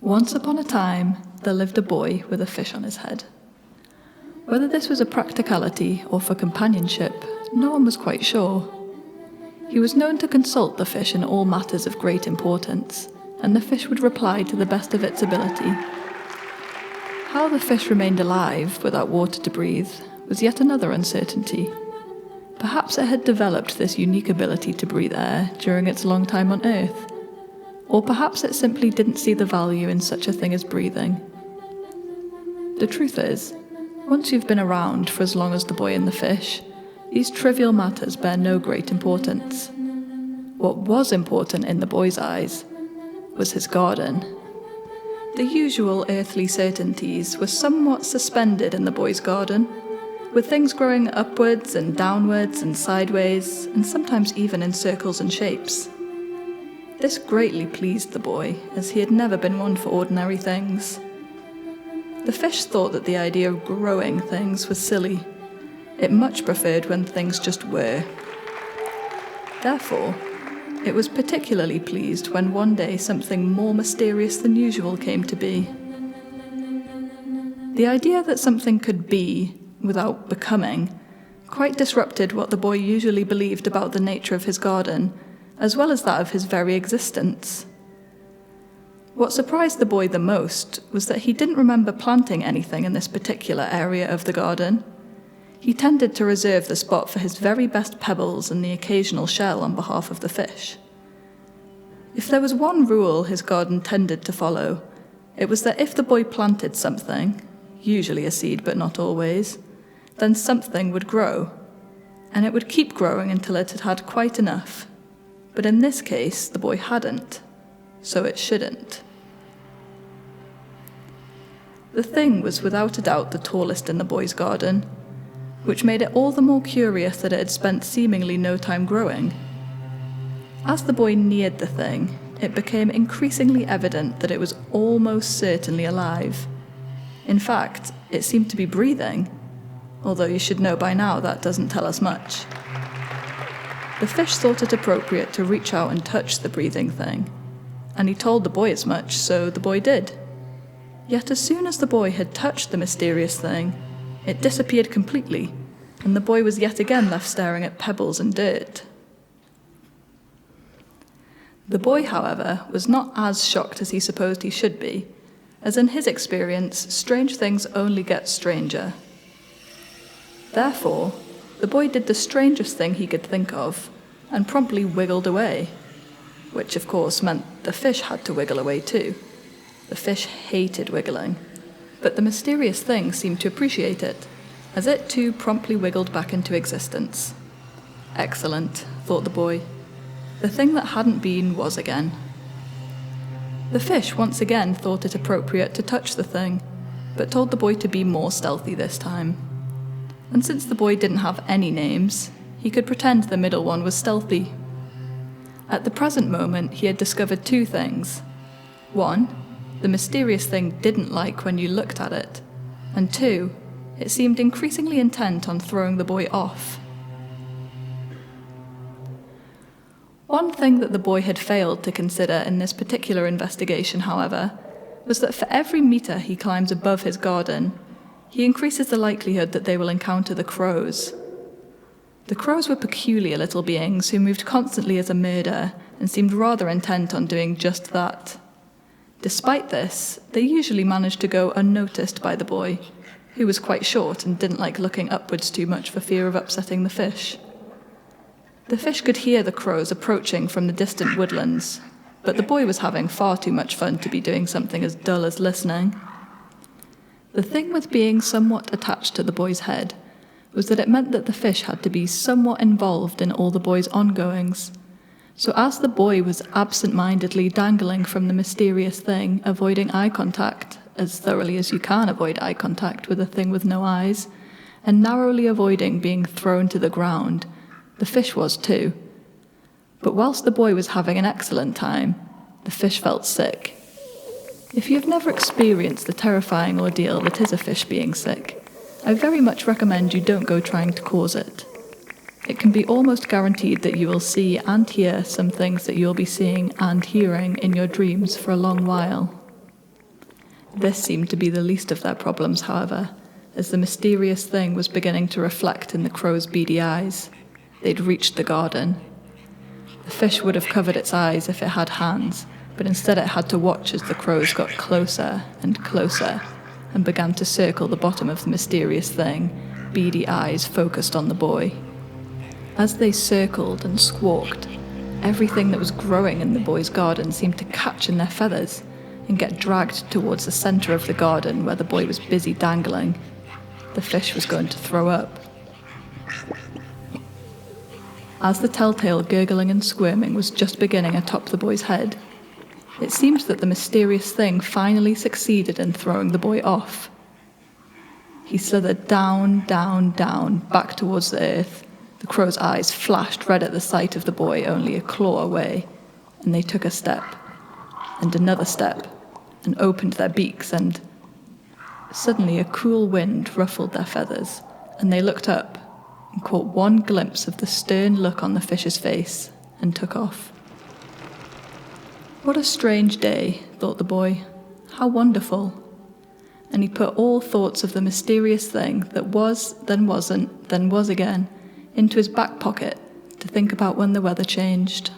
Once upon a time, there lived a boy with a fish on his head. Whether this was a practicality or for companionship, no one was quite sure. He was known to consult the fish in all matters of great importance, and the fish would reply to the best of its ability. How the fish remained alive without water to breathe was yet another uncertainty. Perhaps it had developed this unique ability to breathe air during its long time on Earth, or perhaps it simply didn't see the value in such a thing as breathing. The truth is, once you've been around for as long as the boy and the fish, these trivial matters bear no great importance. What was important in the boy's eyes was his garden. The usual earthly certainties were somewhat suspended in the boy's garden, with things growing upwards and downwards and sideways, and sometimes even in circles and shapes. This greatly pleased the boy, as he had never been one for ordinary things. The fish thought that the idea of growing things was silly. It much preferred when things just were. Therefore, it was particularly pleased when one day something more mysterious than usual came to be. The idea that something could be, without becoming, quite disrupted what the boy usually believed about the nature of his garden, as well as that of his very existence. What surprised the boy the most was that he didn't remember planting anything in this particular area of the garden. He tended to reserve the spot for his very best pebbles and the occasional shell on behalf of the fish. If there was one rule his garden tended to follow, it was that if the boy planted something, usually a seed but not always, then something would grow, and it would keep growing until it had had quite enough. But in this case, the boy hadn't, so it shouldn't. The thing was without a doubt the tallest in the boy's garden, which made it all the more curious that it had spent seemingly no time growing. As the boy neared the thing, it became increasingly evident that it was almost certainly alive. In fact, it seemed to be breathing, although you should know by now that doesn't tell us much. The fish thought it appropriate to reach out and touch the breathing thing, and he told the boy as much, so the boy did. Yet as soon as the boy had touched the mysterious thing, it disappeared completely, and the boy was yet again left staring at pebbles and dirt. The boy, however, was not as shocked as he supposed he should be, as in his experience, strange things only get stranger. Therefore, the boy did the strangest thing he could think of, and promptly wiggled away, which of course meant the fish had to wiggle away too. The fish hated wiggling, but the mysterious thing seemed to appreciate it, as it too promptly wiggled back into existence. Excellent, thought the boy. The thing that hadn't been was again. The fish once again thought it appropriate to touch the thing, but told the boy to be more stealthy this time. And since the boy didn't have any names, he could pretend the middle one was stealthy. At the present moment, he had discovered two things. One, the mysterious thing didn't like when you looked at it, and two, it seemed increasingly intent on throwing the boy off. One thing that the boy had failed to consider in this particular investigation, however, was that for every meter he climbs above his garden, he increases the likelihood that they will encounter the crows. The crows were peculiar little beings who moved constantly as a murder and seemed rather intent on doing just that. Despite this, they usually managed to go unnoticed by the boy, who was quite short and didn't like looking upwards too much for fear of upsetting the fish. The fish could hear the crows approaching from the distant woodlands, but the boy was having far too much fun to be doing something as dull as listening. The thing with being somewhat attached to the boy's head was that it meant that the fish had to be somewhat involved in all the boy's ongoings. So as the boy was absent-mindedly dangling from the mysterious thing, avoiding eye contact, as thoroughly as you can avoid eye contact with a thing with no eyes, and narrowly avoiding being thrown to the ground, the fish was too. But whilst the boy was having an excellent time, the fish felt sick. If you've never experienced the terrifying ordeal that is a fish being sick, I very much recommend you don't go trying to cause it. It can be almost guaranteed that you will see and hear some things that you'll be seeing and hearing in your dreams for a long while. This seemed to be the least of their problems, however, as the mysterious thing was beginning to reflect in the crow's beady eyes. They'd reached the garden. The fish would have covered its eyes if it had hands, but instead it had to watch as the crows got closer and closer and began to circle the bottom of the mysterious thing, beady eyes focused on the boy. As they circled and squawked, everything that was growing in the boy's garden seemed to catch in their feathers and get dragged towards the center of the garden where the boy was busy dangling. The fish was going to throw up. As the telltale gurgling and squirming was just beginning atop the boy's head, it seemed that the mysterious thing finally succeeded in throwing the boy off. He slithered down, down, down, back towards the earth. The crow's eyes flashed red at the sight of the boy only a claw away, and they took a step, and another step, and opened their beaks, and suddenly a cool wind ruffled their feathers, and they looked up and caught one glimpse of the stern look on the fish's face, and took off. What a strange day, thought the boy. How wonderful. And he put all thoughts of the mysterious thing that was, then wasn't, then was again, into his back pocket to think about when the weather changed.